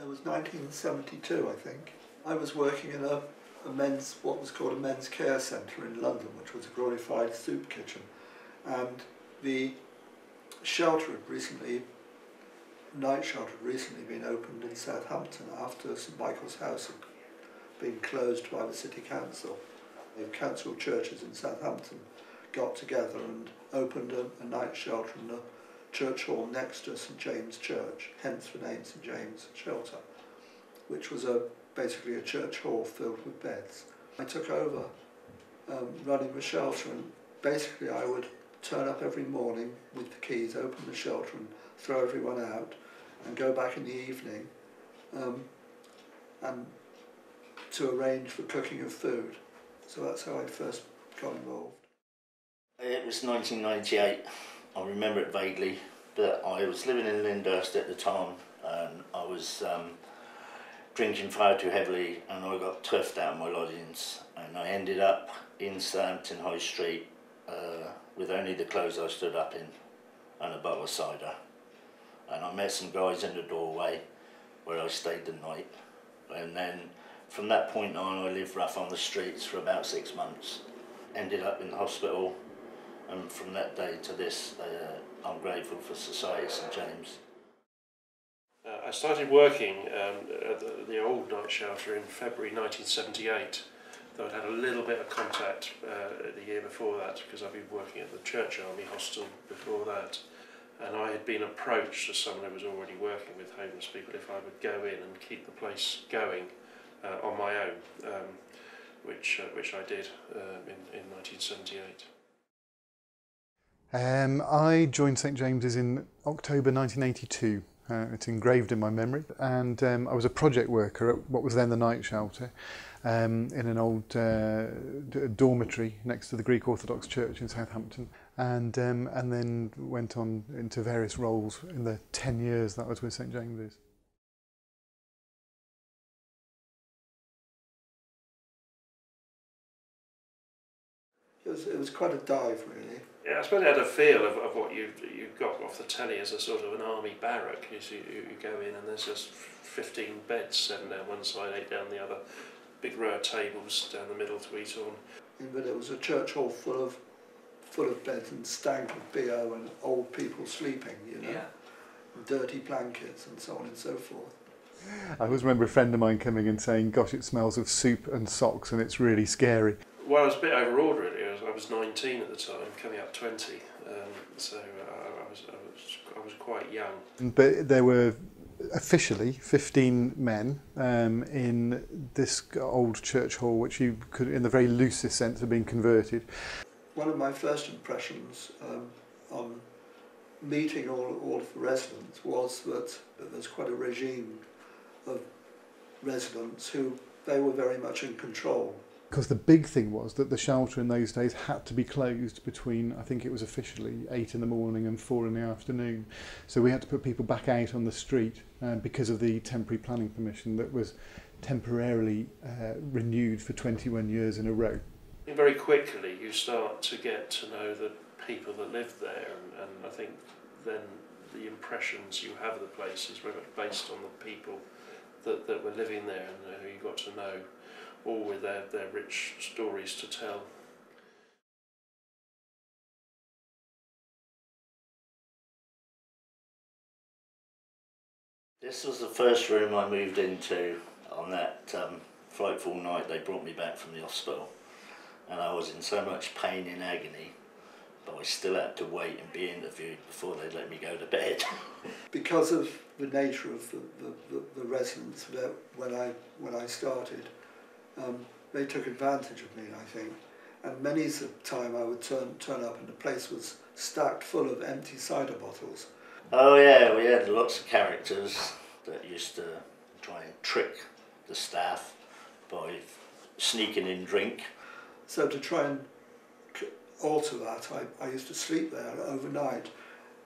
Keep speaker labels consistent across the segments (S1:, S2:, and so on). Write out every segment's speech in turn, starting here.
S1: It was 1972, I think. I was working in a men's, what was called a men's care centre in London, which was a glorified soup kitchen. And the shelter had recently, night shelter had recently been opened in Southampton after St Michael's House had been closed by the City Council. The council churches in Southampton got together and opened a night shelter in the church hall next to St James Church, hence the name St James Shelter, which was basically a church hall filled with beds. I took over running the shelter, and basically I would turn up every morning with the keys, open the shelter and throw everyone out, and go back in the evening and to arrange for cooking of food. So that's how I first got involved.
S2: It was 1998. I remember it vaguely, but I was living in Lyndhurst at the time, and I was drinking far too heavily, and I got turfed out of my lodgings, and I ended up in Southampton High Street with only the clothes I stood up in and a bottle of cider. And I met some guys in the doorway where I stayed the night, and then from that point on I lived rough on the streets for about 6 months. Ended up in the hospital, and from that day to this I'm grateful for Society St James.
S3: I started working at the old night shelter in February 1978, though I'd had a little bit of contact the year before that, because I'd been working at the Church Army Hostel before that, and I had been approached as someone who was already working with homeless people if I would go in and keep the place going on my own, which I did in 1978.
S4: I joined St James's in October 1982. It's engraved in my memory, and I was a project worker at what was then the night shelter in an old dormitory next to the Greek Orthodox Church in Southampton, and then went on into various roles in the 10 years that I was with St James's.
S1: It was quite a dive, really.
S3: Yeah, I suppose it had a feel of what you got off the telly as a sort of an army barrack. You go in and there's just 15 beds, 7 down one side, 8 down the other, big row of tables down the middle to eat on.
S1: But it was a church hall full of beds and stank of BO and old people sleeping, you know, and dirty blankets and so on and so forth.
S4: I always remember a friend of mine coming and saying, "Gosh, it smells of soup and socks and it's really scary."
S3: Well, I was a bit overawed really. I was 19 at the time, coming up 20, so I was quite young.
S4: But there were officially 15 men in this old church hall, which you could, in the very loosest sense, have been converted.
S1: One of my first impressions on meeting all of the residents was that there's quite a regime of residents who they were very much in control.
S4: Because the big thing was that the shelter in those days had to be closed between, I think it was officially 8 in the morning and 4 in the afternoon. So we had to put people back out on the street because of the temporary planning permission that was temporarily renewed for 21 years in a row.
S3: Very quickly you start to get to know the people that live there, and I think then the impressions you have of the place is very much based on the people that were living there and who you got to know, all with their rich stories to tell.
S2: This was the first room I moved into on that frightful night they brought me back from the hospital, and I was in so much pain and agony, but I still had to wait and be interviewed before they let me go to bed. Because
S1: of the nature of the residents when I started, they took advantage of me, I think, and many's the time I would turn up and the place was stacked full of empty cider bottles.
S2: Oh yeah, we had lots of characters that used to try and trick the staff by sneaking in drink.
S1: So to try and alter that, I used to sleep there overnight,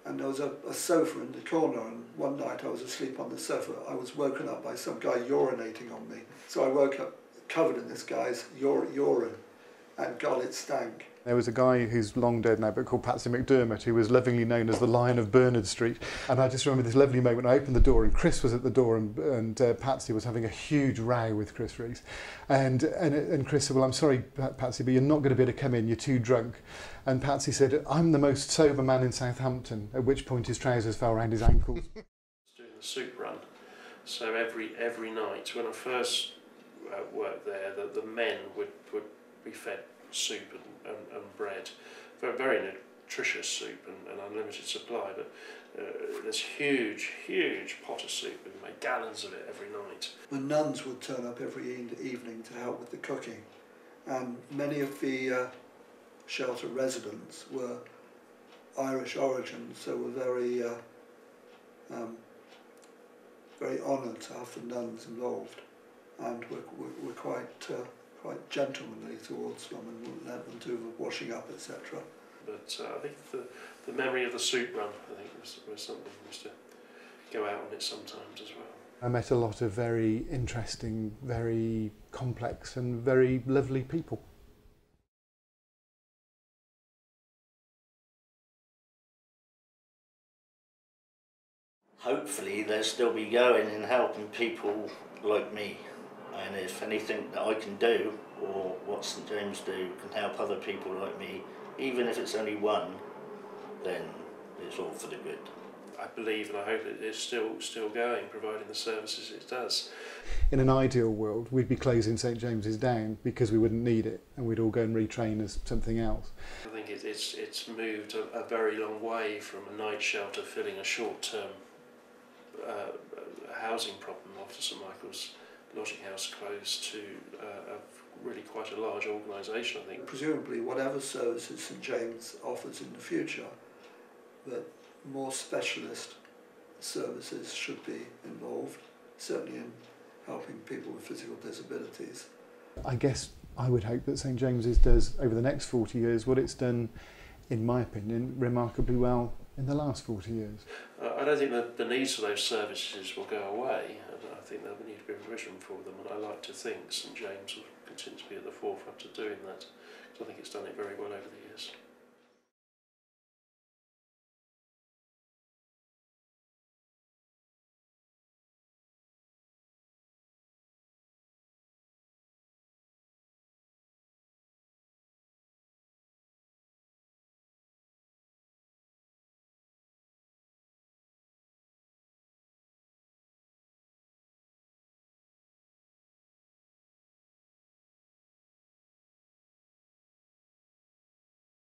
S1: and there was a sofa in the corner, and one night I was asleep on the sofa. I was woken up by some guy urinating on me. So I woke up covered in this guy's urine, and God, it stank.
S4: There was a guy who's long dead now, but called Patsy McDermott, who was lovingly known as the Lion of Bernard Street. And I just remember this lovely moment. I opened the door and Chris was at the door, and Patsy was having a huge row with Chris Rees. And Chris said, well, I'm sorry, Patsy, but you're not going to be able to come in, you're too drunk. And Patsy said, I'm the most sober man in Southampton, at which point his trousers fell around his ankles.
S3: Doing the soup run, so every night when I first worked there, the men would be fed soup and bread, very nutritious soup and unlimited supply, but there's huge pot of soup, and we made gallons of it every night.
S1: The nuns would turn up every evening to help with the cooking, and many of the shelter residents were Irish origin, so were very honoured to have the nuns involved, and were quite gentlemanly towards them and wouldn't let them do the washing up, etc.
S3: But I think the memory of the soup run, I think, was something we used to go out on it sometimes as well.
S4: I met a lot of very interesting, very complex and very lovely people.
S2: Hopefully they'll still be going and helping people like me, and if anything that I can do or what St James do can help other people like me, even if it's only one, then it's all for the good.
S3: I believe and I hope it is still going, providing the services it does.
S4: In an ideal world, we'd be closing St James's down because we wouldn't need it, and we'd all go and retrain as something else.
S3: I think it's moved a very long way from a night shelter filling a short-term housing problem after St Michael's Lodging House closed to really quite a large organisation, I think.
S1: Presumably whatever services St James offers in the future, that more specialist services should be involved, certainly in helping people with physical disabilities.
S4: I guess I would hope that St James's does, over the next 40 years, what it's done, in my opinion, remarkably well in the last 40 years.
S3: I don't think that the needs for those services will go away. I think there will need to be provision for them, and I like to think St James will continue to be at the forefront of doing that, because I think it's done it very well over the years.